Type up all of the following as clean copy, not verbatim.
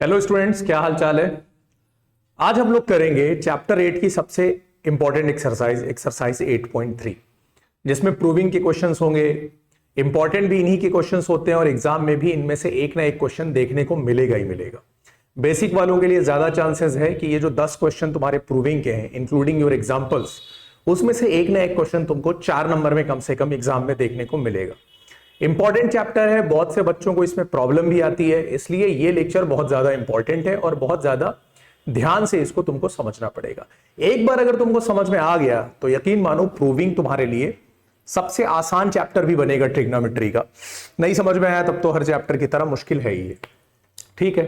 Hello students, क्या हाल चाल है। आज हम लोग करेंगे चैप्टर 8 की सबसे इंपॉर्टेंट एक्सरसाइज 8.3, जिसमें प्रूविंग के क्वेश्चंस होंगे। इंपॉर्टेंट भी इन्हीं के क्वेश्चंस होते हैं और एग्जाम में भी इनमें से एक ना एक क्वेश्चन देखने को मिलेगा ही मिलेगा। बेसिक वालों के लिए ज्यादा चांसेस है कि ये जो 10 क्वेश्चन तुम्हारे प्रूविंग के हैं, इंक्लूडिंग योर एग्जाम्पल्स, उसमें से एक ना एक क्वेश्चन तुमको 4 नंबर में कम से कम एग्जाम में देखने को मिलेगा। इंपॉर्टेंट चैप्टर है, बहुत से बच्चों को इसमें प्रॉब्लम भी आती है, इसलिए ये लेक्चर बहुत ज्यादा इंपॉर्टेंट है और बहुत ज्यादा ध्यान से इसको तुमको समझना पड़ेगा। एक बार अगर तुमको समझ में आ गया तो यकीन मानो प्रूविंग तुम्हारे लिए सबसे आसान चैप्टर भी बनेगा ट्रिग्नोमेट्री का। नहीं समझ में आया तब तो हर चैप्टर की तरह मुश्किल है ही है। ठीक है,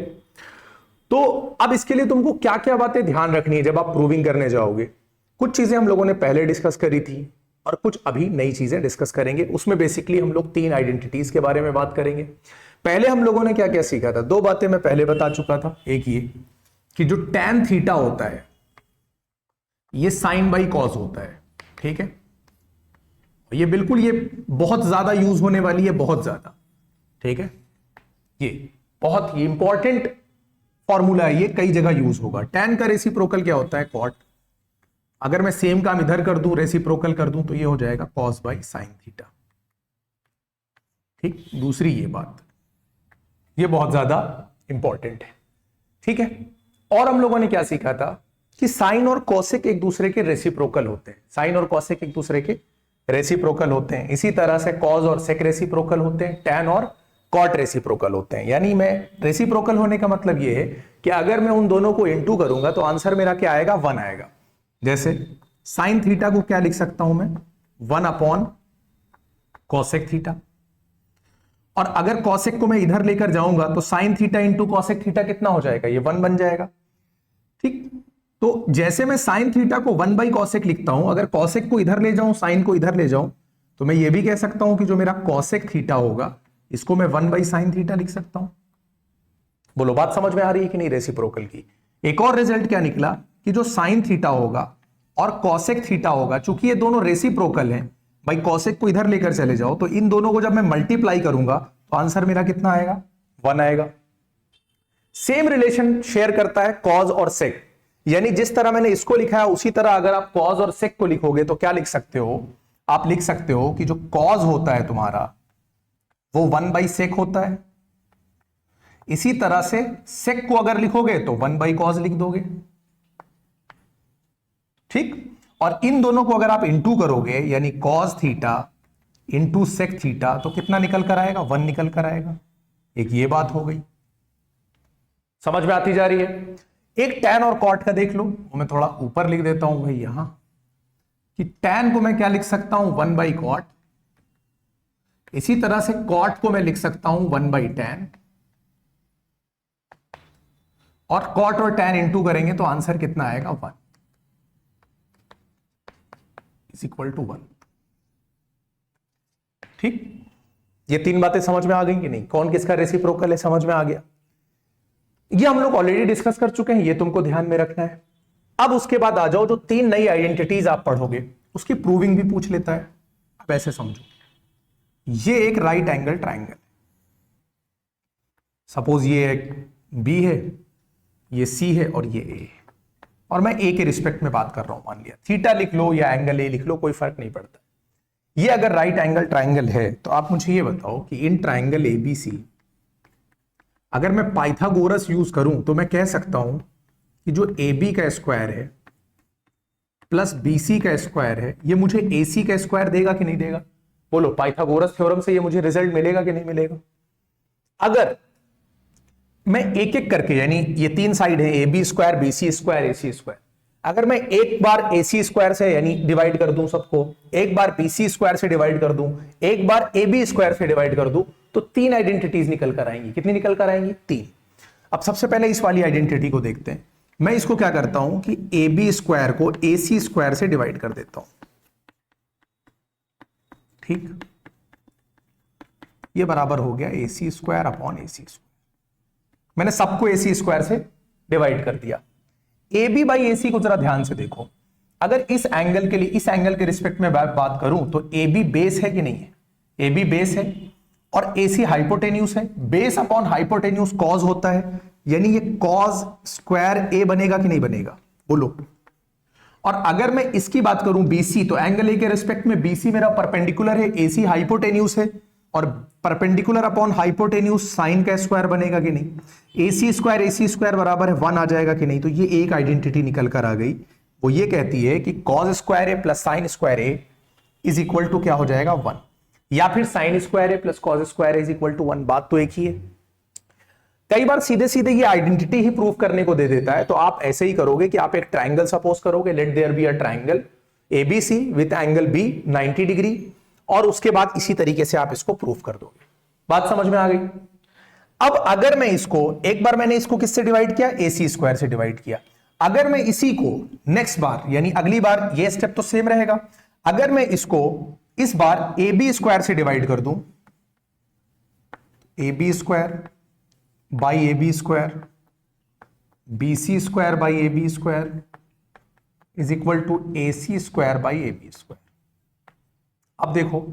तो अब इसके लिए तुमको क्या क्या बातें ध्यान रखनी है जब आप प्रूविंग करने जाओगे। कुछ चीजें हम लोगों ने पहले डिस्कस करी थी और कुछ अभी नई चीजें डिस्कस करेंगे। उसमें बेसिकली हम लोग 3 आइडेंटिटीज के बारे में बात करेंगे। पहले हम लोगों ने क्या क्या सीखा था, 2 बातें मैं पहले बता चुका था। एक ये कि जो tan थीटा होता है ये साइन बाई कॉस होता है। ठीक है, ये बिल्कुल ये बहुत ज्यादा यूज होने वाली है, बहुत ज्यादा। ठीक है, ये बहुत ही इंपॉर्टेंट फॉर्मूला है, ये कई जगह यूज होगा। tan का रेसिप्रोकल क्या होता है, कॉट। अगर मैं सेम काम इधर कर दूं, रेसिप्रोकल कर दूं, तो ये हो जाएगा कॉस बाई साइन थीटा। ठीक, दूसरी ये बात, ये बहुत ज्यादा इंपॉर्टेंट है। ठीक है, और हम लोगों ने क्या सीखा था कि साइन और कॉसेक एक दूसरे के रेसिप्रोकल होते हैं। साइन और कॉसेक एक दूसरे के रेसिप्रोकल होते हैं। इसी तरह से कॉस और सेक रेसिप्रोकल होते हैं, टैन और कॉट रेसिप्रोकल होते हैं। यानी मैं रेसिप्रोकल होने का मतलब ये है कि अगर मैं उन दोनों को इनटू करूंगा तो आंसर मेरा क्या आएगा, 1 आएगा। जैसे साइन थीटा को क्या लिख सकता हूं मैं, 1 अपॉन कॉसेक थीटा। और अगर कॉसेक को मैं इधर लेकर जाऊंगा तो sine theta into cosec theta कितना हो जाएगा, ये 1 बन जाएगा। ठीक, तो जैसे मैं साइन थीटा को 1 बाई कॉसेक लिखता हूं, अगर कॉसेक को इधर ले जाऊं, साइन को इधर ले जाऊं, तो मैं ये भी कह सकता हूं कि जो मेरा कॉसेक थीटा होगा इसको मैं 1 बाई साइन थीटा लिख सकता हूं। बोलो, बात समझ में आ रही है कि नहीं रेसिप्रोकल की। एक और रिजल्ट क्या निकला कि जो साइन थीटा होगा और कॉसेक थीटा होगा, चूंकि ये दोनों रेसिप्रोकल हैं, भाई कॉसेक को इधर लेकर चले जाओ तो इन दोनों को जब मैं मल्टीप्लाई करूंगा तो आंसर मेरा कितना आएगा, 1 आएगा। सेम रिलेशन शेयर करता है कॉज और सेक। यानी जिस तरह मैंने इसको लिखा है उसी तरह अगर आप कॉज और सेक को लिखोगे तो क्या लिख सकते हो, आप लिख सकते हो कि जो कॉज होता है तुम्हारा वो 1 बाई सेक होता है। इसी तरह से सेक को अगर लिखोगे तो 1 बाई कॉज लिख दोगे। ठीक, और इन दोनों को अगर आप इंटू करोगे यानी cos theta into sec theta तो कितना निकल कर आएगा, 1 निकल कर आएगा। एक ये बात हो गई, समझ में आती जा रही है। एक टैन और कॉट का देख लो, वो मैं थोड़ा ऊपर लिख देता हूं भाई यहां, कि टैन को मैं क्या लिख सकता हूं, 1 बाई कॉट। इसी तरह से कॉट को मैं लिख सकता हूं 1 बाई टैन, और कॉट और टैन इंटू करेंगे तो आंसर कितना आएगा, 1 इज इक्वल टू 1। ठीक, ये 3 बातें समझ में आ गई कि नहीं। कौन किसका रेसिप्रोकल है समझ में आ गया। ये हम लोग ऑलरेडी डिस्कस कर चुके हैं, ये तुमको ध्यान में रखना है। अब उसके बाद आ जाओ, जो 3 नई आइडेंटिटीज आप पढ़ोगे उसकी प्रूविंग भी पूछ लेता है। अब ऐसे समझो, ये एक राइट एंगल ट्राइंगल, सपोज ये एक बी है, ये सी है और ये ए है, और मैं ए के रिस्पेक्ट में बात कर रहा हूं। मान लिया थीटा लिख लो या एंगल ए लिख लो, कोई फर्क नहीं पड़ता। ये अगर राइट एंगल ट्राइंगल है तो आप मुझे ये बताओ कि इन ट्राइंगल एबीसी अगर मैं पाइथागोरस यूज करूं तो मैं कह सकता हूं कि जो AB का स्क्वायर है प्लस BC का स्क्वायर है ये मुझे AC का स्क्वायर देगा कि नहीं देगा। बोलो, पाइथागोरस थ्योरम से ये मुझे रिजल्ट मिलेगा कि नहीं मिलेगा। अगर मैं एक एक करके, यानी ये 3 साइड है, AB square, BC square, AC square, अगर मैं एक बार AC स्क्वायर से यानी डिवाइड कर दूं सबको, एक बार BC स्क्वायर से डिवाइड कर दूं, एक बार AB स्क्वायर से डिवाइड कर दूं, तो 3 आइडेंटिटीज निकल कर आएंगी। कितनी निकल कर आएंगी, 3। अब सबसे पहले इस वाली आइडेंटिटी को देखते हैं। मैं इसको क्या करता हूं कि AB स्क्वायर को AC स्क्वायर से डिवाइड कर देता हूं। ठीक, ये बराबर हो गया AC square upon AC square. मैंने सबको AC स्क्वायर से डिवाइड कर दिया। AB बाई AC को जरा ध्यान से देखो। अगर इस एंगल के लिए, इस एंगल के रिस्पेक्ट में बात करूं तो AB बेस है कि नहीं है, AB बेस है और AC हाइपोटेन्यूस है। बेस अपॉन हाइपोटेन्यूस कॉज होता है, यानी ये कॉस स्क्वायर ए बनेगा कि नहीं बनेगा, बोलो। और अगर मैं इसकी बात करूं बीसी, तो एंगल ए के रिस्पेक्ट में बीसी मेरा परपेंडिकुलर है, एसी हाइपोटेन्यूस है, और परपेंडिकुलर अपॉन हाइपोटेन्यूस साइन का स्क्वायर बनेगा कि नहीं। एसी स्क्वायर बराबर है 1 आ जाएगा कि नहीं। तो ये एक आइडेंटिटी निकल कर आ गई, वो ये कहती है कि cos square A plus sine square A is equal to क्या हो जाएगा 1, या फिर sine square A plus cos square is equal to 1। बात तो एक ही है। कई बार सीधे सीधे ये आइडेंटिटी ही प्रूव करने को दे देता है, तो आप ऐसे ही करोगे कि आप एक ट्राइंगल सपोज करोगे, let there be a triangle ABC with angle B 90 degree, और उसके बाद इसी तरीके से आप इसको प्रूव कर दोगे। बात समझ में आ गई। अब अगर मैं इसको, एक बार मैंने इसको किससे डिवाइड किया, एसी स्क्वायर से डिवाइड किया। अगर मैं इसी को नेक्स्ट बार, यानी अगली बार, ये स्टेप तो सेम रहेगा, अगर मैं इसको इस बार ए बी स्क्वायर से डिवाइड कर दूं, A B square by A B square, B C square by A B square is equal to A C square by A B square. अब देखो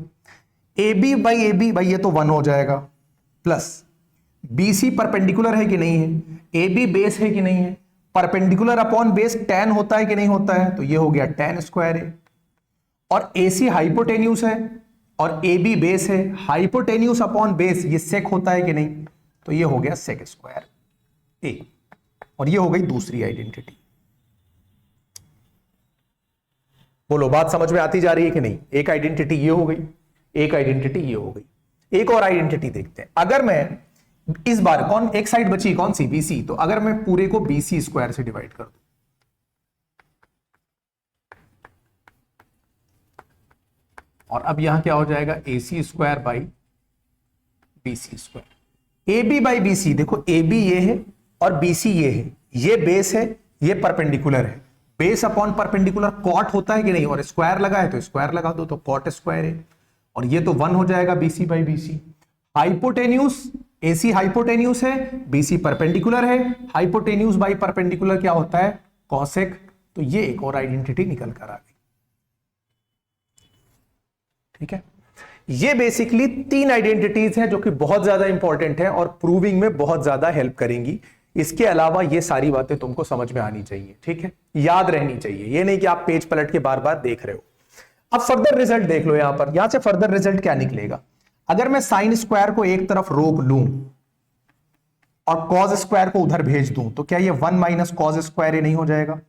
A B by A B, भाई ये तो 1 हो जाएगा, प्लस बी सी परपेंडिकुलर है कि नहीं है, ए बी बेस है कि नहीं है, परपेंडिकुलर अपॉन बेस tan होता है कि नहीं होता है, तो ये हो गया tan स्क्वायर है, और ए सी हाइपोटेन्यूस है और ए बी बेस है, हाइपोटेन्यूस अपॉन बेस ये सेक होता है कि नहीं, तो ये हो गया सेक स्क्वायर ए, और ये हो गई दूसरी आइडेंटिटी। बोलो बात समझ में आती जा रही है कि नहीं। एक आइडेंटिटी ये हो गई, एक आइडेंटिटी ये हो गई। एक और आइडेंटिटी देखते हैं। अगर मैं इस बार कौन एक साइड बची, कौन सी, बीसी, तो अगर मैं पूरे को बीसी स्क्वायर से डिवाइड कर दूं, और अब यहां क्या हो जाएगा, AC square by BC square. A B by BC, देखो ए बी ये है और बीसी ये है, ये बेस है, ये परपेंडिकुलर है, बेस अपॉन परपेंडिकुलर कॉट होता है कि नहीं, और स्क्वायर लगा है तो स्क्वायर लगा दो, तो कॉट स्क्वायर है, और ये तो 1 हो जाएगा BC by BC. Hypotenuse, AC hypotenuse है, बीसी परपेंडिकुलर है, हाइपोटेन्यूस बाई परपेंडिकुलर क्या होता है, कॉसेक। तो ये एक और आइडेंटिटी निकल कर आ गई। ठीक है, ये बेसिकली 3 आइडेंटिटीज हैं जो कि बहुत ज्यादा इंपॉर्टेंट है और प्रूविंग में बहुत ज्यादा हेल्प करेंगी। इसके अलावा ये सारी बातें तुमको समझ में आनी चाहिए, ठीक है, याद रहनी चाहिए, ये नहीं कि आप पेज पलट के बार बार देख रहे हो। अब फर्दर रिजल्ट देख लो, यहां पर, यहां से फर्दर रिजल्ट क्या निकलेगा। अगर मैं साइन स्क्वायर को एक तरफ रोक लूं और कॉस स्क्वायर को उधर भेज दूं, तो क्या ये 1 माइनस कॉस स्क्वायर नहीं हो जाएगा,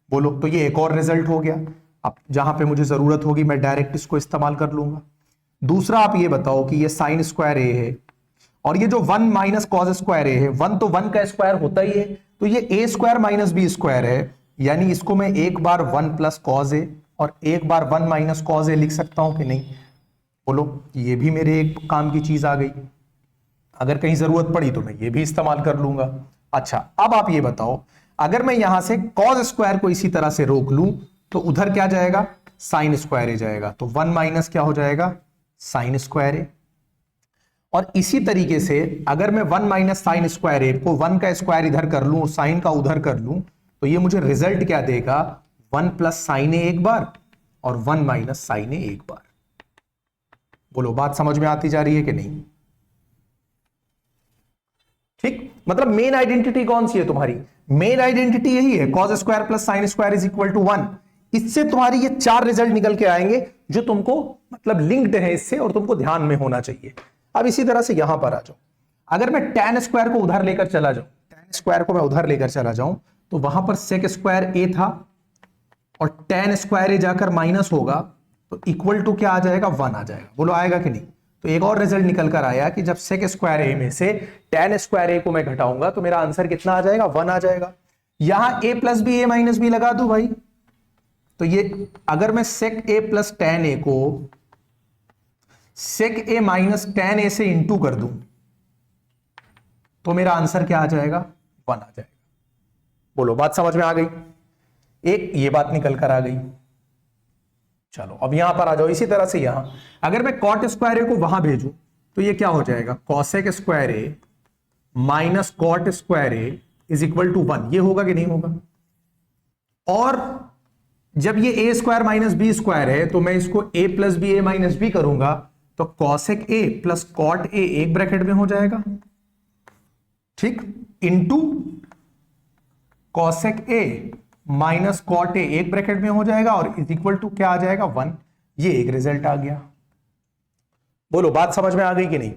बोलो। तो ये एक और रिजल्ट हो गया। अब जहां पे मुझे जरूरत होगी मैं डायरेक्ट इसको इस्तेमाल कर लूंगा। दूसरा आप ये बताओ कि ये साइन स्क्वायर ए है और ये जो 1 माइनस कॉस स्क्वायर ए है, 1 तो 1 का स्क्वायर होता ही है, तो ये A square minus B square है, यानी इसको मैं एक बार 1 प्लस कॉस ए और एक बार 1 माइनस कॉस ए लिख सकता हूं कि नहीं, बोलो। ये भी मेरे एक काम की चीज आ गई, अगर कहीं जरूरत पड़ी तो मैं ये भी इस्तेमाल कर लूंगा। अच्छा, अब आप ये बताओ, अगर मैं यहां से कॉस स्क्वायर को इसी तरह से रोक लूं तो उधर क्या जाएगा, साइन स्क्वायर ए जाएगा, तो 1 माइनस क्या हो जाएगा, साइन स्क्वायर ए। और इसी तरीके से अगर मैं 1 माइनस साइन स्क्वायर ए को 1 का स्क्वायर इधर कर लूं, साइन का उधर कर लूं, तो ये मुझे रिजल्ट क्या देगा, 1 प्लस साइन ए एक बार और 1 माइनस साइन ए एक बार। बोलो बात समझ में आती जा रही है कि नहीं। ठीक, मतलब मेन आइडेंटिटी कौन सी है तुम्हारी, मेन आइडेंटिटी यही है, cos square plus sine square is equal to 1। इससे तुम्हारी ये 4 रिजल्ट निकल के आएंगे जो तुमको मतलब लिंक्ड है इससे और तुमको ध्यान में होना चाहिए। अब इसी तरह से यहां पर आ जाओ, अगर मैं tan स्क्वायर को उधर लेकर चला जाऊं, tan स्क्वायर को मैं उधर लेकर चला जाऊं, तो वहां पर sec स्क्वायर ए था और tan स्क्वायर ए जाकर माइनस होगा, तो इक्वल टू क्या आ जाएगा, 1 आ जाएगा। बोलो आएगा कि नहीं। तो एक और रिजल्ट निकल कर आया कि जब sec स्क्वायर ए में से tan स्क्वायर ए को मैं घटाऊंगा तो मेरा आंसर कितना आ जाएगा, 1 आ जाएगा। यहां a plus B A minus B लगा दू भाई, तो ये अगर मैं sec a plus tan a को sec a minus tan a से इंटू कर दूं तो मेरा आंसर क्या आ जाएगा, 1 आ जाएगा। बोलो बात समझ में आ गई। एक ये बात निकल कर आ गई। चलो अब यहां पर आ जाओ, इसी तरह से यहां अगर मैं cot स्क्वायर ए को वहां भेजूं तो ये क्या हो जाएगा, cosec square A minus cot square A is equal to 1। ये होगा कि नहीं होगा। और जब ये A square minus B square है तो मैं इसको a plus B A minus B करूंगा, तो cosec a plus cot a एक ब्रैकेट में हो जाएगा। ठीक, into cosec A minus cot A, एक ब्रैकेट में हो जाएगा, और इज इक्वल टू क्या आ जाएगा 1। ये एक रिजल्ट आ गया। बोलो बात समझ में आ गई कि नहीं?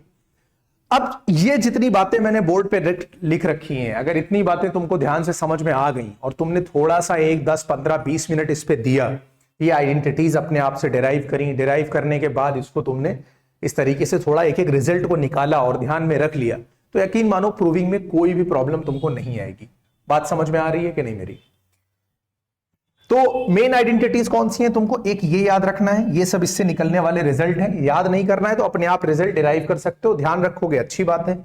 अब ये जितनी बातें मैंने बोर्ड पे लिख रखी हैं, अगर इतनी बातें तुमको ध्यान से समझ में आ गई और तुमने थोड़ा सा 1, 10, 15, 20 मिनट इस पे दिया, ये आइडेंटिटीज अपने आप से डिराइव करी, डिराइव करने के बाद इसको तुमने इस तरीके से थोड़ा एक एक रिजल्ट को निकाला और ध्यान में रख लिया, तो यकीन मानो प्रूविंग में कोई भी प्रॉब्लम तुमको नहीं आएगी। बात समझ में आ रही है कि नहीं मेरी? तो मेन आइडेंटिटीज कौन सी हैं तुमको? एक ये याद रखना है, ये सब इससे निकलने वाले रिजल्ट हैं। याद नहीं करना है तो अपने आप रिजल्ट डिराइव कर सकते हो, ध्यान रखोगे अच्छी बात है।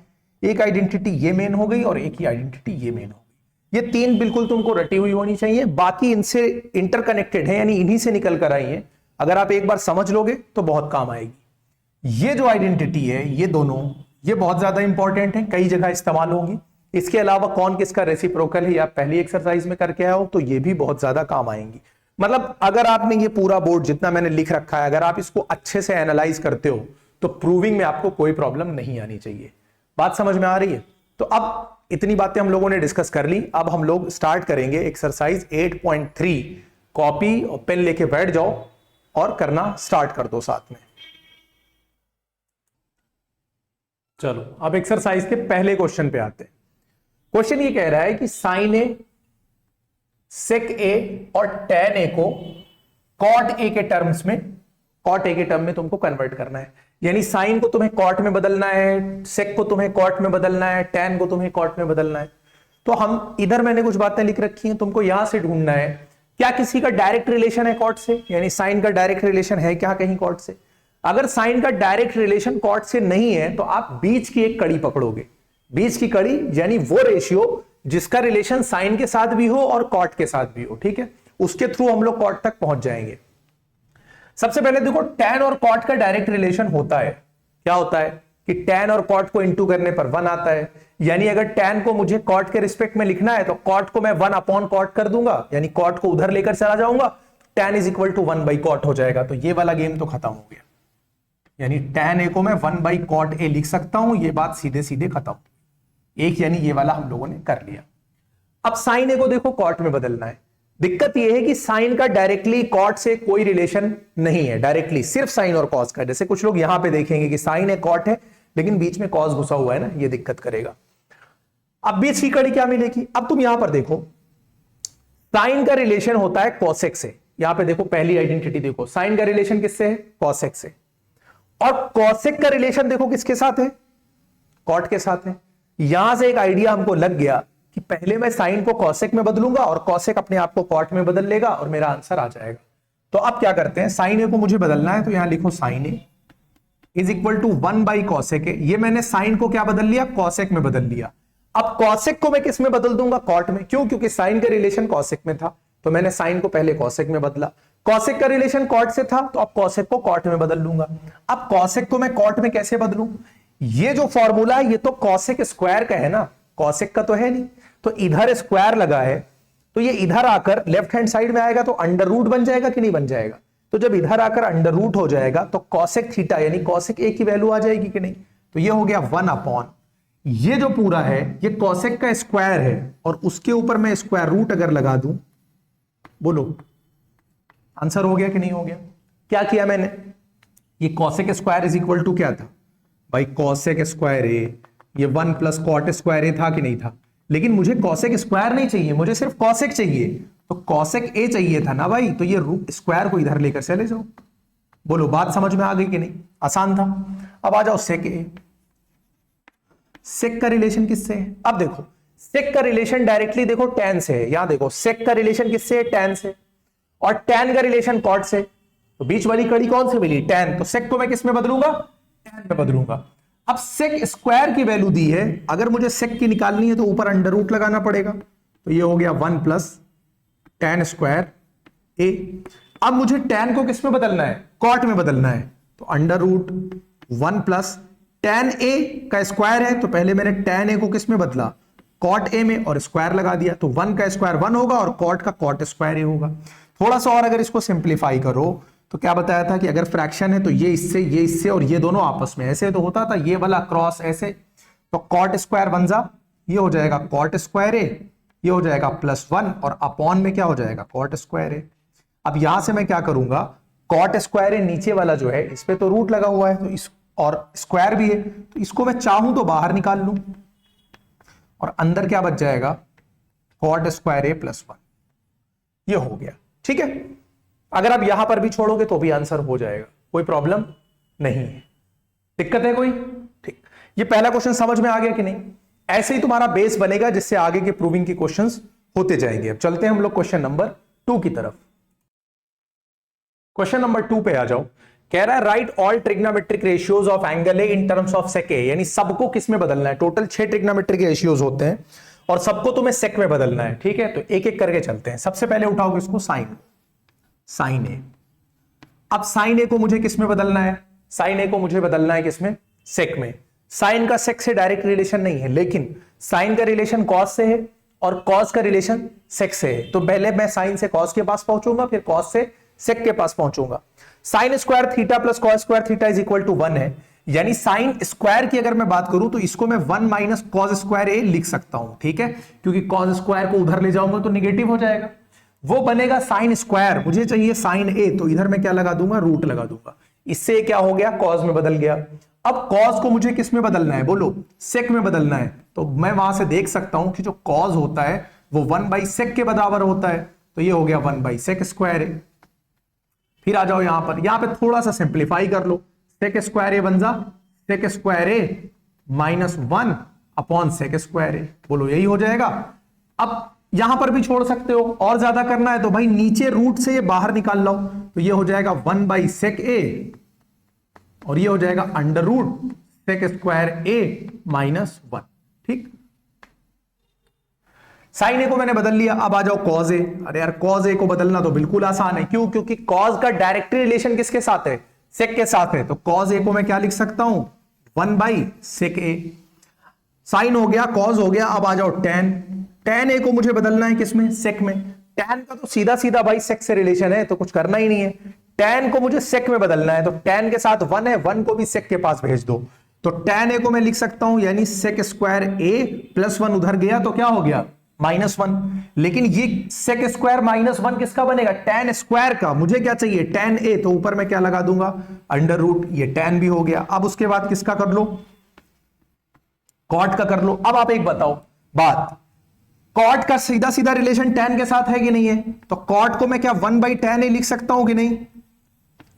एक आइडेंटिटी ये मेन हो गई और एक ही आइडेंटिटी ये मेन हो गई। ये तीन बिल्कुल तुमको रटी हुई होनी चाहिए, बाकी इनसे इंटरकनेक्टेड है, यानी इन्हीं से निकल कर आई है। अगर आप एक बार समझ लोगे तो बहुत काम आएगी। ये जो आइडेंटिटी है, ये दोनों, ये बहुत ज्यादा इंपॉर्टेंट है, कई जगह इस्तेमाल होंगी। इसके अलावा कौन किसका रेसिप्रोकल है, या पहली एक्सरसाइज में करके आओ, तो ये भी बहुत ज्यादा काम आएंगी। मतलब अगर आपने ये पूरा बोर्ड जितना मैंने लिख रखा है, अगर आप इसको अच्छे से एनालाइज करते हो तो प्रूविंग में आपको कोई प्रॉब्लम नहीं आनी चाहिए। बात समझ में आ रही है? तो अब इतनी बातें हम लोगों ने डिस्कस कर ली। अब हम लोग स्टार्ट करेंगे एक्सरसाइज 8.3। कॉपी और पेन लेके बैठ जाओ और करना स्टार्ट कर दो साथ में। चलो अब एक्सरसाइज के पहले क्वेश्चन पे आते हैं। क्वेश्चन ये कह रहा है कि साइन ए, सेक ए और टेन ए को कॉट ए के टर्म्स में, कॉट ए के टर्म में तुमको कन्वर्ट करना है। यानी साइन को तुम्हें कॉट में बदलना है, सेक को तुम्हें कॉट में बदलना है, टेन को तुम्हें कॉट में बदलना है। तो हम इधर मैंने कुछ बातें लिख रखी हैं, तुमको यहां से ढूंढना है क्या किसी का डायरेक्ट रिलेशन है कॉट से, यानी साइन का डायरेक्ट रिलेशन है क्या कहीं कॉट से। अगर साइन का डायरेक्ट रिलेशन कॉट से नहीं है तो आप बीच की एक कड़ी पकड़ोगे। बीच की कड़ी यानी वो रेशियो जिसका रिलेशन साइन के साथ भी हो और कॉट के साथ भी हो, ठीक है, उसके थ्रू हम लोग कॉट तक पहुंच जाएंगे। सबसे पहले देखो, टैन और कॉट का डायरेक्ट रिलेशन होता है। क्या होता है कि टैन और कॉट को इंटू करने पर 1 आता है। यानी अगर टैन को मुझे कॉट के रिस्पेक्ट में लिखना है तो कॉट को मैं 1 अपॉन कॉट कर दूंगा, यानी कॉट को उधर लेकर चला जाऊंगा, tan is equal to 1 by cot हो जाएगा। तो ये वाला गेम तो खत्म हो गया, यानी टैन ए को मैं 1 बाई कॉट ए लिख सकता हूं। ये बात सीधे सीधे खत्म। एक यानी ये वाला हम लोगों ने कर लिया। अब साइन ए को देखो कॉट में बदलना है। दिक्कत यह है कि साइन का डायरेक्टली कॉट से कोई रिलेशन नहीं है, डायरेक्टली सिर्फ साइन और कॉस का। जैसे कुछ लोग यहां पे देखेंगे कि साइन है कॉट है लेकिन बीच में कॉस घुसा हुआ है ना, ये दिक्कत करेगा। अब बीच की कड़ी क्या मिलेगी? अब तुम यहां पर देखो, साइन का रिलेशन होता है कॉसेक से। यहां पे देखो पहली आइडेंटिटी देखो, साइन का रिलेशन किससे है? कॉसेक से। और कॉसेक का रिलेशन देखो किसके साथ है? कॉट के साथ है। यहां से एक आइडिया हमको लग गया कि पहले मैं साइन को कॉसेक में बदलूंगा और कॉसेक अपने आप को कॉट में बदल लेगा और मेरा आंसर आ जाएगा। तो अब क्या करते हैं, साइन ए को मुझे बदलना है तो यहां लिखो sine A is equal to 1 by cosec A. ये मैंने साइन को क्या बदल लिया? कॉसेक में बदल लिया। अब कॉसेक को मैं किस में बदल दूंगा? कॉट में। क्यों? क्योंकि साइन का रिलेशन कॉसेक में था, तो मैंने साइन को पहले कॉसेक में बदला। कॉसेक का रिलेशन कॉट से था, तो अब कॉसेक को कॉट में बदल लूंगा। अब कॉसेक को मैं कॉट में कैसे बदलूं? ये जो फॉर्मूला है ये तो कॉसेक स्क्वायर का है ना, कॉसेक का तो है नहीं। तो इधर स्क्वायर लगा है तो ये इधर आकर लेफ्ट हैंड साइड में आएगा तो अंडर रूट बन जाएगा कि नहीं बन जाएगा? तो जब इधर आकर अंडर रूट हो जाएगा तो कॉसेक थीटा यानी कॉसेक ए की वैल्यू आ जाएगी कि नहीं? तो ये हो गया 1 अपॉन, ये जो पूरा है ये कॉसेक का स्क्वायर है और उसके ऊपर मैं स्क्वायर रूट अगर लगा दूं, बोलो आंसर हो गया कि नहीं हो गया? क्या किया मैंने? ये cosec square is equal to क्या था भाई? Cosec square A. ये 1 प्लस कॉट स्क्वायर ए था कि नहीं था? लेकिन मुझे कॉसेक स्क्वायर नहीं चाहिए, मुझे सिर्फ कॉसेक चाहिए। तो कॉसेक ए चाहिए था ना भाई, तो ये रूट स्क्वायर को इधर लेकर चले जाओ। बोलो बात समझ में आ गई कि नहीं? आसान था। अब आ जाओ सेक ए। सेक का रिलेशन किससे है? अब देखो सेक का रिलेशन डायरेक्टली देखो टैन से है। यहां देखो सेक का रिलेशन किससे है? टैन से। और टैन का रिलेशन कॉट से, तो बीच वाली कड़ी कौन सी मिली? टैन। तो सेक को मैं किस में बदलूंगा? टैन में बदलूंगा। अब सेक स्क्वायर की वैल्यू दी है, अगर मुझे सेक की निकालनी है तो ऊपर अंडर रूट लगाना पड़ेगा। तो ये हो गया 1 प्लस टैन स्क्वायर ए। अब मुझे टैन को किस में बदलना है? कॉट में बदलना है। तो under root 1 plus tan A का स्क्वायर है, तो पहले मैंने टैन ए को किस में बदला? कॉट ए में, और स्क्वायर लगा दिया। तो 1 का स्क्वायर 1 होगा और कॉट का कॉट स्क्वायर ए होगा। थोड़ा सा और अगर इसको सिंप्लीफाई करो तो क्या बताया था कि अगर फ्रैक्शन है तो ये इससे और ये दोनों आपस में ऐसे तो होता था, ये वाला क्रॉस ऐसे, तो कॉट स्क्वायर बन जा ये हो जाएगा कॉट स्क्वायर ए, ये हो जाएगा +1 और अपॉन में क्या हो जाएगा कॉट स्क्वायर ए। अब यहां से मैं क्या करूंगा, कॉट स्क्वायर ए नीचे वाला जो है इस पे तो रूट लगा हुआ है तो इस और स्क्वायर भी है तो इसको मैं चाहूं तो बाहर निकाल लूं और अंदर क्या बच जाएगा कॉट स्क्वायर ए +1, ये हो गया। ठीक है, अगर आप यहां पर भी छोड़ोगे तो भी आंसर हो जाएगा, कोई प्रॉब्लम नहीं है। दिक्कत है कोई? ठीक, ये पहला क्वेश्चन समझ में आ गया कि नहीं? ऐसे ही तुम्हारा बेस बनेगा जिससे आगे के प्रूविंग के क्वेश्चंस होते जाएंगे। अब चलते हैं हम लोग क्वेश्चन नंबर 2 की तरफ। क्वेश्चन नंबर 2 पे आ जाओ। कह रहा है write all trigonometric ratios of angle A in terms of sec A, यानी सबको किस में बदलना है। टोटल 6 ट्रिग्नोमेट्रिक रेशियोज होते हैं और सबको तुम्हें सेक में बदलना है। ठीक है, तो एक एक करके चलते हैं। सबसे पहले उठाओगे इसको साइन ए। अब साइन ए को मुझे किस में बदलना है, साइन ए को मुझे बदलना है किसमें, सेक में। साइन का सेक से डायरेक्ट रिलेशन नहीं है, लेकिन साइन का रिलेशन कॉस से है और कॉस का रिलेशन सेक से है। तो पहले मैं साइन से कॉस के पास पहुंचूंगा, फिर कॉस से सेक के पास पहुंचूंगा। Sine square theta plus cos square theta is equal to 1 है, यानी साइन स्क्वायर की अगर मैं बात करूं तो इसको मैं 1 माइनस कॉस स्क्वायर ए लिख सकता हूं। ठीक है, क्योंकि कॉस स्क्वायर को उधर ले जाऊंगा तो निगेटिव हो जाएगा, वो बनेगा साइन स्क्वायर। मुझे चाहिए साइन ए, तो इधर मैं क्या लगा दूंगा, रूट लगा दूंगा। इससे क्या हो गया, कॉस में बदल गया। अब कॉस को मुझे किस में बदलना है, बोलो, सेक में बदलना है। तो मैं वहां से देख सकता हूं कि जो कॉस होता है वो 1/sec के बराबर होता है, तो ये हो गया 1/sec स्क्वायर ए। फिर आ जाओ यहां पे थोड़ा सा सिंप्लीफाई कर लो। सेक स्क्वायर ए बन जा सेक स्क्वायर ए -1 अपॉन सेक स्क्वायर ए, बोलो यही हो जाएगा। अब यहां पर भी छोड़ सकते हो, और ज्यादा करना है तो भाई नीचे रूट से ये बाहर निकाल लो, तो ये हो जाएगा 1/sec ए और ये हो जाएगा √sec स्क्वायर ए -1। ठीक, साइन ए को मैंने बदल लिया। अब आ जाओ कॉज ए। अरे यार कॉज ए को बदलना तो बिल्कुल आसान है, क्यों, क्योंकि कॉज का डायरेक्ट रिलेशन किसके साथ है, सेक के साथ है। तो कॉज ए को मैं क्या लिख सकता हूं, 1/sec ए। साइन हो गया, कॉज हो गया। अब आ जाओ tan ए को मुझे बदलना है किसमें, सेक में। tan का तो सीधा सीधा भाई सेक से रिलेशन है, तो कुछ करना ही नहीं है। tan को मुझे सेक में बदलना है, तो tan के साथ 1 है, 1 को भी सेक के पास भेज दो। तो tan ए को मैं लिख सकता हूं, यानी सेक स्क्वायर ए +1 उधर गया तो क्या हो गया, -1। लेकिन ये सेक स्क्वायर -1 किसका बनेगा, tan स्क्वायर का। मुझे क्या चाहिए, tan ए, तो ऊपर में क्या लगा दूंगा, √, ये tan भी हो गया। अब उसके बाद किसका कर लो, कॉट का कर लो। अब आप एक बताओ बात, कॉट का सीधा सीधा रिलेशन tan के साथ है कि नहीं है, तो कॉट को मैं क्या 1/tan ए लिख सकता हूं कि नहीं,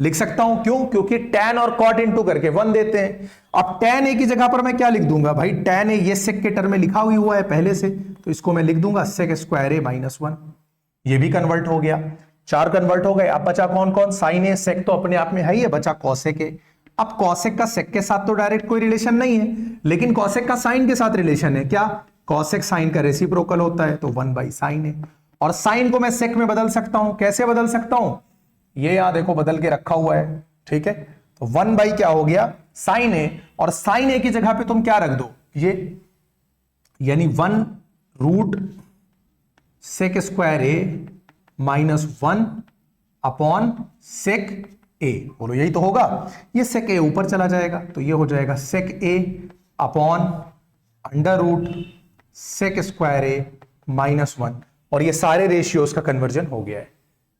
लिख सकता हूं। क्यों, क्योंकि tan और कॉट इंटू करके 1 देते हैं। अब tan ए की जगह पर मैं क्या लिख दूंगा भाई, tan ए ये सेक के टर्म में लिखा हुआ है पहले से, तो इसको मैं लिख दूंगा सेक स्क्वायर ए -1। ये भी कन्वर्ट हो गया, 4 कन्वर्ट हो गए। अब बचा कौन कौन, साइन ए, सेक तो अपने आप में है ही है, बचा कॉसेक ए। अब कॉसेक का सेक के साथ तो डायरेक्ट कोई रिलेशन नहीं है, लेकिन कॉसेक का साइन के साथ रिलेशन है। क्या, कॉसेक साइन का रेसिप्रोकल होता है, तो 1/sin ए। और साइन को मैं सेक में बदल सकता हूं, कैसे बदल सकता हूं, ये यहां देखो बदल के रखा हुआ है। ठीक है, तो 1/ क्या हो गया, sin ए, और sin ए की जगह पे तुम क्या रख दो, ये, यानी 1√sec स्क्वायर ए -1 अपॉन sec ए, बोलो यही तो होगा। ये sec ए ऊपर चला जाएगा, तो ये हो जाएगा sec ए अपॉन √sec स्क्वायर ए -1, और ये सारे रेशियोज का कन्वर्जन हो गया है।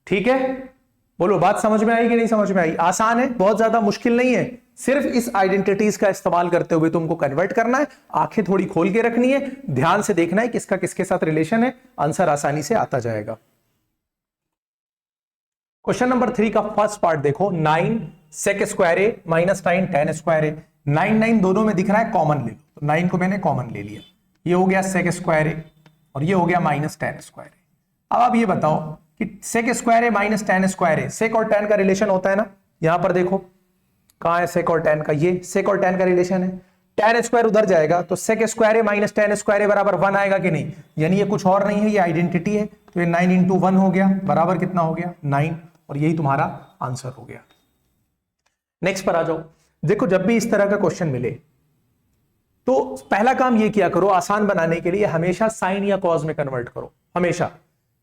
ठीक है, बोलो बात समझ में आई कि नहीं समझ में आई? आसान है, बहुत ज्यादा मुश्किल नहीं है, सिर्फ इस आइडेंटिटीज का इस्तेमाल करते हुए तुमको कन्वर्ट करना है। आंखें थोड़ी खोल के रखनी है, ध्यान से देखना है किसका किसके साथ रिलेशन है, आंसर आसानी से आता जाएगा। क्वेश्चन नंबर 3 का फर्स्ट पार्ट देखो, 9 sec स्क्वायर ए -9 tan स्क्वायर ए। 9 दोनों में दिख रहा है, कॉमन ले लो, तो 9 को मैंने कॉमन ले लिया, ये हो गया sec स्क्वायर ए और ये हो गया -tan स्क्वायर ए। अब आप ये बताओ कि सेक स्क्वायर है -tan स्क्वायर है, सेक और tan का रिलेशन होता है ना, यहां पर देखो कहां है सेक और tan का, ये सेक और tan का रिलेशन है। tan स्क्वायर उधर जाएगा तो सेक स्क्वायर है -tan स्क्वायर है बराबर 1 आएगा कि नहीं, यानी ये कुछ और नहीं है, ये आइडेंटिटी है। तो ये 9 × 1 हो गया, बराबर कितना हो गया, 9, और यही तुम्हारा आंसर हो गया। नेक्स्ट पर आ जाओ। देखो जब भी इस तरह का क्वेश्चन मिले तो पहला काम ये किया करो, आसान बनाने के लिए हमेशा साइन या कॉज में कन्वर्ट करो। हमेशा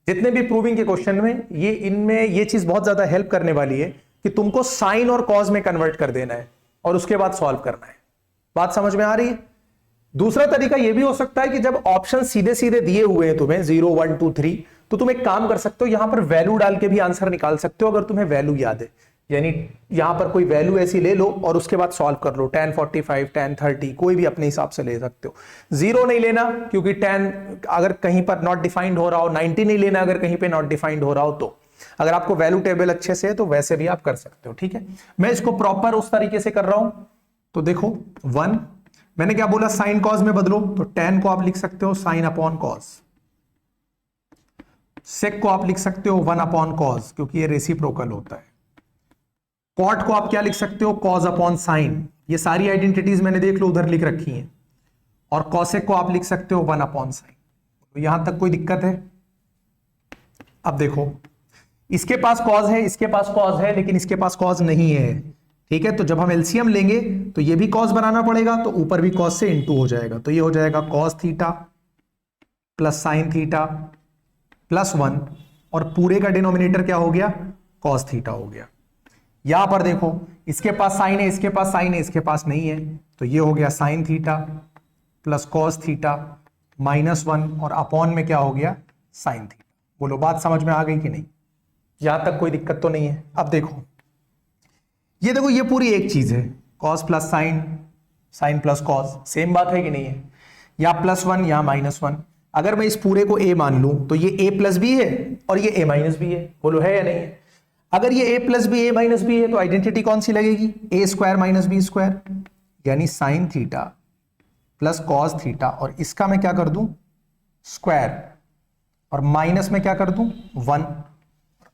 जितने भी प्रूविंग के क्वेश्चन में इनमें ये चीज बहुत ज्यादा हेल्प करने वाली है कि तुमको साइन और कॉज में कन्वर्ट कर देना है और उसके बाद सॉल्व करना है। बात समझ में आ रही है? दूसरा तरीका यह भी हो सकता है कि जब ऑप्शन सीधे सीधे दिए हुए हैं तुम्हें 0 1 2 3, तो तुम एक काम कर सकते हो, यहां पर वैल्यू डाल के भी आंसर निकाल सकते हो अगर तुम्हें वैल्यू याद है। यानी यहां पर कोई वैल्यू ऐसी ले लो और उसके बाद सॉल्व कर लो, 10 45 10 30 कोई भी अपने हिसाब से ले सकते हो। 0 नहीं लेना क्योंकि 10 अगर कहीं पर नॉट डिफाइंड हो रहा हो, 90 नहीं लेना अगर कहीं पे नॉट डिफाइंड हो रहा हो। तो अगर आपको वैल्यू टेबल अच्छे से है तो वैसे भी आप कर सकते हो। ठीक है, मैं इसको प्रॉपर उस तरीके से कर रहा हूं। तो देखो 1 मैंने क्या बोला, साइन कॉज में बदलो, तो 10 को आप लिख सकते हो साइन अपॉन कॉज, सेक को आप लिख सकते हो 1 अपॉन कॉज क्योंकि ये रेसिप्रोकल होता है, कॉट को आप क्या लिख सकते हो कॉज अपॉन साइन, ये सारी आइडेंटिटीज मैंने देख लो उधर लिख रखी हैं, और कॉसेक को आप लिख सकते हो 1 अपॉन साइन। तो यहां तक कोई दिक्कत है? अब देखो इसके पास कॉज है, इसके पास कॉज है, लेकिन इसके पास कॉज नहीं है। ठीक है, तो जब हम एलसीएम लेंगे तो ये भी कॉज बनाना पड़ेगा, तो ऊपर भी कॉज से इनटू हो जाएगा, तो ये हो जाएगा cos theta plus sign theta plus 1, और पूरे का डिनोमिनेटर क्या हो गया, कॉस थीटा हो गया। यहां पर देखो इसके पास साइन है, इसके पास साइन है, इसके पास नहीं है, तो ये हो गया sign theta plus cos theta minus 1, और अपॉन में क्या हो गया साइन थीटा। बोलो बात समझ में आ गई कि नहीं? यहां तक कोई दिक्कत तो नहीं है? अब देखो ये देखो, ये पूरी एक चीज है, cos plus sine, sine plus cos, same बात है कि नहीं है? या +1 या -1। अगर मैं इस पूरे को a मान लूं तो ये a प्लस बी है और ये a माइनस बी है। बोलो है या नहीं है? अगर ये a plus B a minus B है तो आइडेंटिटी कौन सी लगेगी, a square minus B square, यानी sine theta plus cos theta, और इसका मैं क्या कर दूं स्क्वायर, और माइनस में क्या कर दूं 1,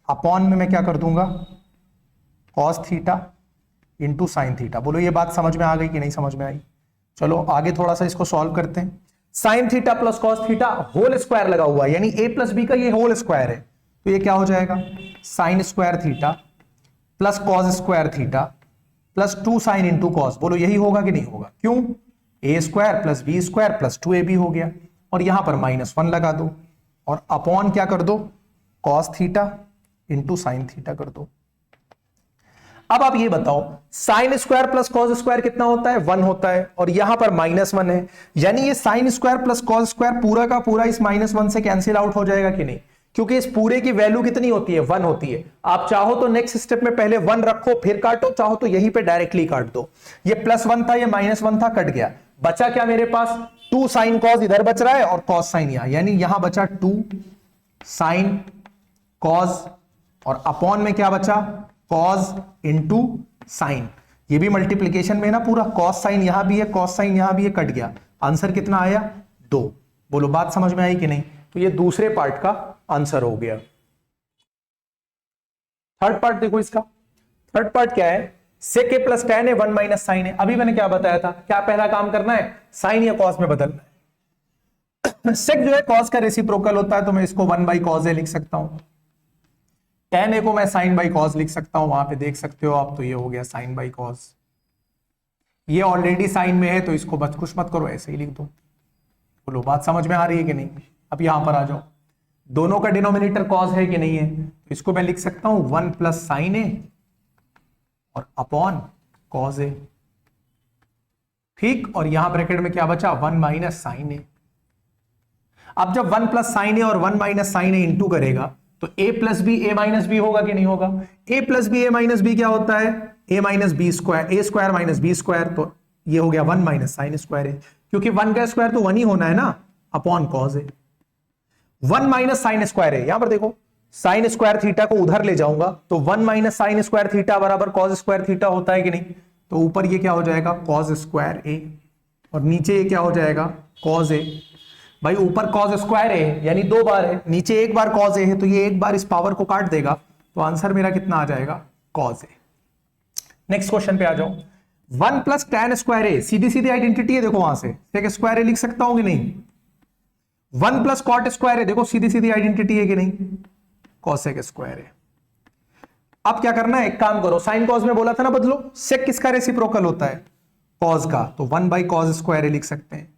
अपॉन में मैं क्या कर दूंगा cos theta into sine theta. बोलो ये बात समझ में आ गई कि नहीं समझ में आई? चलो आगे थोड़ा सा इसको सॉल्व करते हैं। Sine theta plus cos theta whole square लगा हुआ है, यानी a प्लस बी का ये होल स्क्वायर है, तो ये क्या हो जाएगा sine square theta plus cos square theta plus 2 sine into cos. बोलो यही होगा कि नहीं होगा? क्यों, a square plus B square plus 2ab हो गया, और यहां पर -1 लगा दो, और अपॉन क्या कर दो cos theta into sine theta कर दो। अब आप ये बताओ sine square plus cos square कितना होता है, 1 होता है, और यहां पर -1 है, यानी ये sine square plus cos square पूरा का पूरा इस -1 से कैंसिल आउट हो जाएगा कि नहीं? क्योंकि इस पूरे की वैल्यू कितनी होती है, 1 होती है। आप चाहो तो नेक्स्ट स्टेप में पहले 1 रखो फिर काटो, चाहो तो यहीं पे डायरेक्टली काट दो। ये +1 था, ये -1 था, कट गया, बचा क्या मेरे पास 2 साइन कॉस इधर बच रहा है और कॉस साइन यहां, यानी यहां बचा 2 साइन कॉस, और अपॉन में क्या बचा कॉस इंटू साइन। ये भी मल्टीप्लीकेशन में ना पूरा, कॉस साइन यहां भी है, कॉस साइन यहां भी है, कट गया, आंसर कितना आया 2। बोलो बात समझ में आई कि नहीं? तो ये दूसरे पार्ट का आंसर हो गया। थर्ड पार्ट देखो इसका, थर्ड पार्ट क्या है, सेक a प्लस tan है 1 माइनस साइन है। अभी मैंने क्या बताया था, क्या पहला काम करना है साइन या कॉस में बदलना है। सेक जो है कॉस का रेसिप्रोकल होता है, तो मैं इसको 1 बाई कॉस ए लिख सकता हूं, tan a को मैं साइन बाई कॉस लिख सकता हूं, वहां पे देख सकते हो आप, तो ये हो गया साइन बाई कॉस। ये ऑलरेडी साइन में है तो इसको बस कुछ मत करो, ऐसे ही लिख दो। बोलो बात समझ में आ रही है कि नहीं? अब यहां पर आ जाओ, दोनों का डिनोमिनेटर कॉस है कि नहीं है, तो इसको मैं लिख सकता हूं 1 प्लस साइन ए और अपॉन कॉस ए, ठीक, और यहां ब्रैकेट में क्या बचा 1 माइनस साइन ए। अब जब 1 प्लस साइन ए और 1 माइनस साइन ए इंटू करेगा तो a plus B A minus B होगा कि नहीं होगा? a plus B A minus B क्या होता है, a minus B square, A square minus B square, तो ये हो गया 1 माइनस साइन स्क्वायर है, क्योंकि 1 का स्क्वायर तो 1 ही होना है ना, अपॉन कॉस है। 1 माइनस साइन स्क्वायर है, यहां पर देखो साइन स्क्वायर थीटा को उधर ले जाऊंगा तो 1 माइनस साइन स्क्वायर थीटा बराबर कॉस स्क्वायर थीटा होता है कि नहीं? तो ऊपर ये क्या हो जाएगा कॉस स्क्वायर ए, और नीचे ये क्या हो जाएगा कॉस ए। भाई ऊपर कॉस स्क्वायर है यानी 2 बार है, नीचे एक बार कॉस ए है, तो ये एक बार इस पावर को काट देगा, तो आंसर मेरा कितना आ जाएगा कॉस ए। नेक्स्ट क्वेश्चन पे आ जाओ, 1 प्लस टैन स्क्वायर ए, सीधी सीधी आइडेंटिटी है, देखो वहां से सेक स्क्वायर ए लिख सकता हूं कि नहीं? 1 प्लस कॉट स्क्वायर है, देखो सीधी सीधी आइडेंटिटी है कि नहीं, कॉसेक स्क्वायर है। अब क्या करना है, एक काम करो, साइन कॉस में बोला था ना बदलो, सेक किसका रेसिप्रोकल होता है कॉस का, तो 1 बाई कॉस स्क्वायर ए लिख सकते हैं।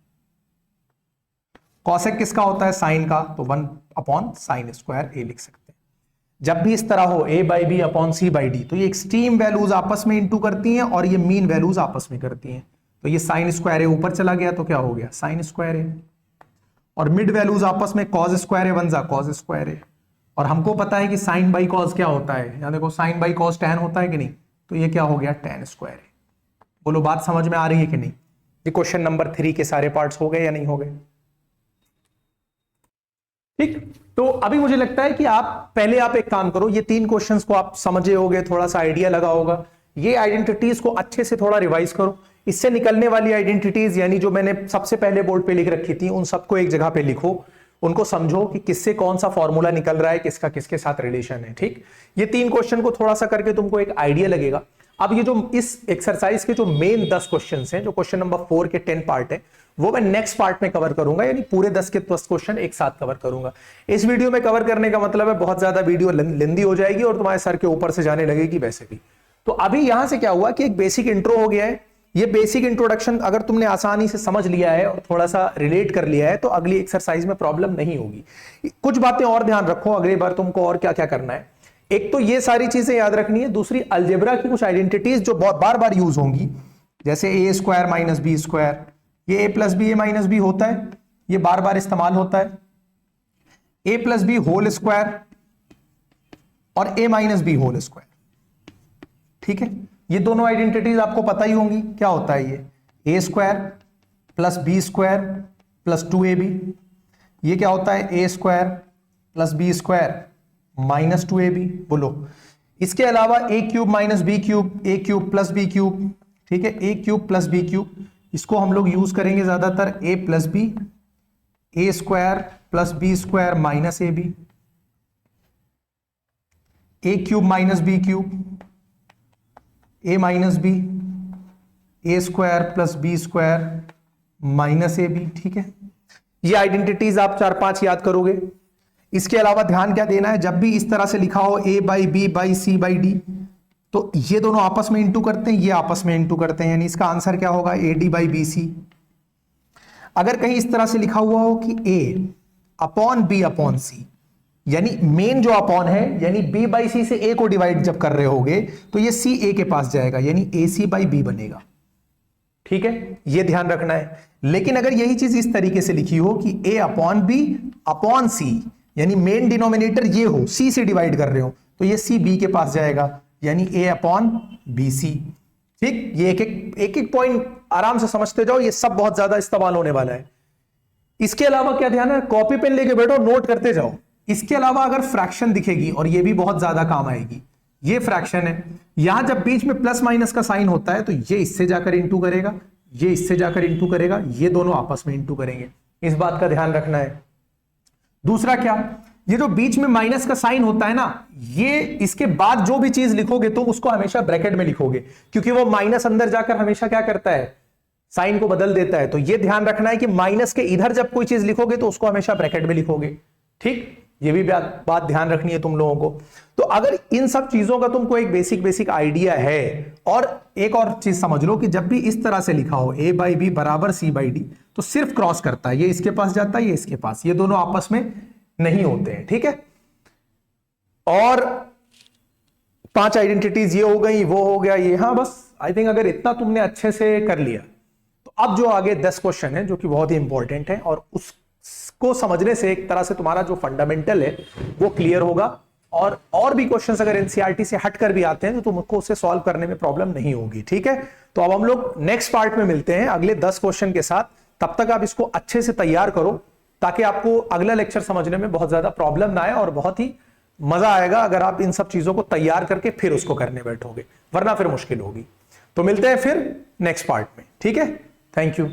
कॉसेक किसका होता है साइन का, तो 1 अपॉन साइन स्क्वायर ए लिख सकते हैं। जब भी इस तरह हो a by B upon C by D, तो ये एक्सट्रीम वैल्यूज आपस में इंटू करती हैं और ये मीन वैल्यूज आपस में करती हैं, तो ये साइन स्क्वायर ए ऊपर चला गया तो क्या हो गया साइन स्क्वायर ए, और मिड वैल्यूज आपस में कॉज स्क्वायर ए बन जा कॉज स्क्वायर ए, और हमको पता है कि साइन बाई कॉज क्या होता है, यहां देखो साइन बाई कॉज टैन होता है कि नहीं, तो ये क्या हो गया टैन स्क्वायर ए। बोलो बात समझ में आ रही है कि नहीं। ये क्वेश्चन नंबर 3 के सारे पार्ट्स हो गए या नहीं हो गए। ठीक, तो अभी मुझे लगता है कि आप एक काम करो, ये 3 क्वेश्चंस को आप समझे होगे, थोड़ा सा आइडिया लगा होगा, ये आइडेंटिटीज को अच्छे से थोड़ा रिवाइज करो। इससे निकलने वाली आइडेंटिटीज यानी जो मैंने सबसे पहले बोर्ड पे लिख रखी थी उन सबको एक जगह पे लिखो, उनको समझो कि किससे कौन सा फॉर्मूला निकल रहा है, किसका किसके साथ रिलेशन है। ठीक, ये 3 क्वेश्चन को थोड़ा सा करके तुमको एक आइडिया लगेगा। अब ये जो इस एक्सरसाइज के जो मेन 10 क्वेश्चन हैं, जो क्वेश्चन नंबर 4 के 10 पार्ट है, वो मैं नेक्स्ट पार्ट में कवर करूंगा, यानी पूरे 10 के 10 क्वेश्चन एक साथ कवर करूंगा। इस वीडियो में कवर करने का मतलब है बहुत ज्यादा वीडियो लेंदी हो जाएगी और तुम्हारे सर के ऊपर से जाने लगेगी वैसे भी। तो अभी यहां से क्या हुआ कि एक बेसिक इंट्रो हो गया है। ये बेसिक इंट्रोडक्शन अगर तुमने आसानी से समझ लिया है और थोड़ा सा रिलेट कर लिया है तो अगली एक्सरसाइज में प्रॉब्लम नहीं होगी। कुछ बातें और ध्यान रखो अगली बार तुमको और क्या क्या करना है। एक तो ये सारी चीजें याद रखनी है, दूसरी अलजेब्रा की कुछ आइडेंटिटीज जो बार बार यूज होंगी, जैसे ए स्क्वायर माइनस बी स्क्वायर, ये ए plus B A minus B होता है, ये बार बार इस्तेमाल होता है। ए प्लस बी होल स्क्वायर और ए माइनस बी होल स्क्वायर, ठीक है, ये दोनों आइडेंटिटीज आपको पता ही होंगी। क्या होता है ये A square plus B square plus 2ab, ये क्या होता है A square plus B square minus 2ab। बोलो इसके अलावा A cube minus B cube, A cube plus B cube, ठीक है, A cube plus B cube, इसको हम लोग यूज करेंगे ज्यादातर A plus B, A square plus B square minus A B, A cube minus B cube, A minus B, A square plus B square minus A B, ठीक है। ये identities आप 4-5 याद करोगे। इसके अलावा ध्यान क्या देना है, जब भी इस तरह से लिखा हो A by B by C by D, तो ये दोनों आपस में इंटू करते हैं, ये आपस में इंटू करते हैं, यानी इसका आंसर क्या होगा A D by B C. अगर कहीं इस तरह से लिखा हुआ हो कि A upon B upon C, यानी मेन जो अपॉन है, यानी बी बाई सी से ए को डिवाइड जब कर रहे होगे तो ये सी ए के पास जाएगा, यानी ए सी बाई बी बनेगा, ठीक है, ये ध्यान रखना है। लेकिन अगर यही चीज इस तरीके से लिखी हो कि A upon B upon C, यानी मेन डिनोमिनेटर ये हो, सी से डिवाइड कर रहे हो, तो ये सी बी के पास जाएगा, यानी ए अपॉन बी सी। ठीक, ये एक एक पॉइंट आराम से समझते जाओ, ये सब बहुत ज्यादा इस्तेमाल होने वाला है। इसके अलावा क्या ध्यान है, कॉपी पेन लेके बैठो, नोट करते जाओ। इसके अलावा अगर फ्रैक्शन दिखेगी, और ये भी बहुत ज्यादा काम आएगी, ये फ्रैक्शन है, यहां जब बीच में प्लस माइनस का साइन होता है तो ये इससे जाकर इंटू करेगा, ये इससे जाकर इंटू करेगा, ये दोनों आपस में इंटू करेंगे, इस बात का ध्यान रखना है। दूसरा क्या, ये जो बीच में माइनस का साइन होता है ना, ये इसके बाद जो भी चीज लिखोगे तो उसको हमेशा ब्रैकेट में लिखोगे, क्योंकि वो माइनस अंदर जाकर हमेशा क्या करता है, साइन को बदल देता है। तो ये ध्यान रखना है कि माइनस के इधर जब कोई चीज लिखोगे तो उसको हमेशा ब्रैकेट में लिखोगे। ठीक, ये भी बात ध्यान रखनी है तुम लोगों को। तो अगर इन सब चीजों का तुमको एक बेसिक आइडिया है, और एक और चीज समझ लो कि जब भी इस तरह से लिखा हो ए बाई बी बराबर सी बाई डी, तो सिर्फ क्रॉस करता है, ये इसके पास जाता है, ये इसके पास, ये दोनों आपस में नहीं होते हैं, ठीक है। और 5 आइडेंटिटीज ये हो गई, वो हो गया, ये, हाँ बस आई थिंक अगर इतना तुमने अच्छे से कर लिया तो अब जो आगे 10 क्वेश्चन है जो कि बहुत ही इंपॉर्टेंट है, और उसको समझने से एक तरह से तुम्हारा जो फंडामेंटल है वो क्लियर होगा, और भी क्वेश्चंस अगर एनसीईआरटी से हटकर भी आते हैं तो तुमको उसे सॉल्व करने में प्रॉब्लम नहीं होगी, ठीक है। तो अब हम लोग नेक्स्ट पार्ट में मिलते हैं अगले 10 क्वेश्चन के साथ। तब तक आप इसको अच्छे से तैयार करो ताकि आपको अगला लेक्चर समझने में बहुत ज्यादा प्रॉब्लम ना आए, और बहुत ही मजा आएगा अगर आप इन सब चीजों को तैयार करके फिर उसको करने बैठोगे, वरना फिर मुश्किल होगी। तो मिलते हैं फिर नेक्स्ट पार्ट में, ठीक है। Thank you.